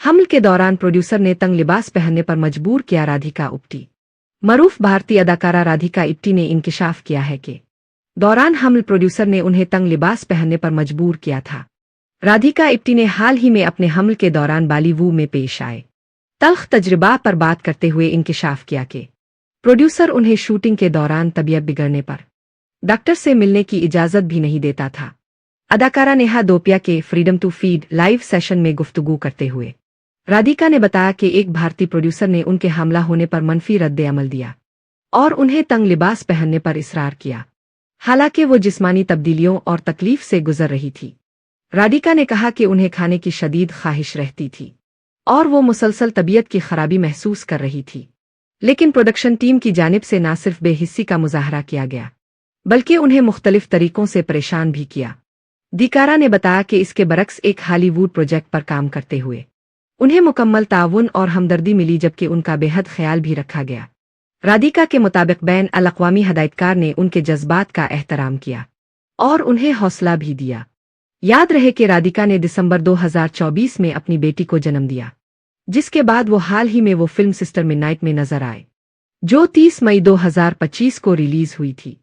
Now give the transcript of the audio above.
हमल के दौरान प्रोड्यूसर ने तंग लिबास पहनने पर मजबूर किया राधिका आप्टे। मरूफ भारतीय अदाकारा राधिका आप्टे ने इंकिशाफ किया है कि दौरान हमल प्रोड्यूसर ने उन्हें तंग लिबास पहनने पर मजबूर किया था। राधिका आप्टे ने हाल ही में अपने हमल के दौरान बॉलीवुड में पेश आए तल्ख तजुर्बा पर बात करते हुए इंकिशाफ किया कि प्रोड्यूसर उन्हें शूटिंग के दौरान तबीयत बिगड़ने पर डॉक्टर से मिलने की इजाजत भी नहीं देता था। अदाकारा नेहा धोपिया के freedom to feed live session में गुफ्तगू करते हुए राधिका ने बताया कि एक भारतीय प्रोड्यूसर ने उनके हमला होने पर मनफी रद्द-ए-अमल दिया और उन्हें तंग लिबास पहनने पर इसरार किया, हालांकि वो जिस्मानी तब्दीलियों और तकलीफ से गुजर रही थी। राधिका ने कहा कि उन्हें खाने की शदीद ख्वाहिश रहती थी और वो मुसलसल तबीयत की खराबी महसूस कर रही थी, लेकिन प्रोडक्शन टीम की जानिब से न सिर्फ बेहिस्सी का मुजाहरा किया गया बल्कि उन्हें मुख्तलिफ तरीकों से परेशान भी किया। दीकारा ने बताया कि इसके बरक्स एक हॉलीवुड प्रोजेक्ट पर काम करते हुए उन्हें मुकम्मल ताउन और हमदर्दी मिली, जबकि उनका बेहद ख्याल भी रखा गया। राधिका के मुताबिक बैन अल-अक़वामी हदायतकार ने उनके जज्बात का एहतराम किया और उन्हें हौसला भी दिया। याद रहे कि राधिका ने दिसंबर 2024 में अपनी बेटी को जन्म दिया, जिसके बाद वो हाल ही में वो फिल्म सिस्टर मिडनाइट में नजर आए, जो 30 मई 2025 को रिलीज हुई थी।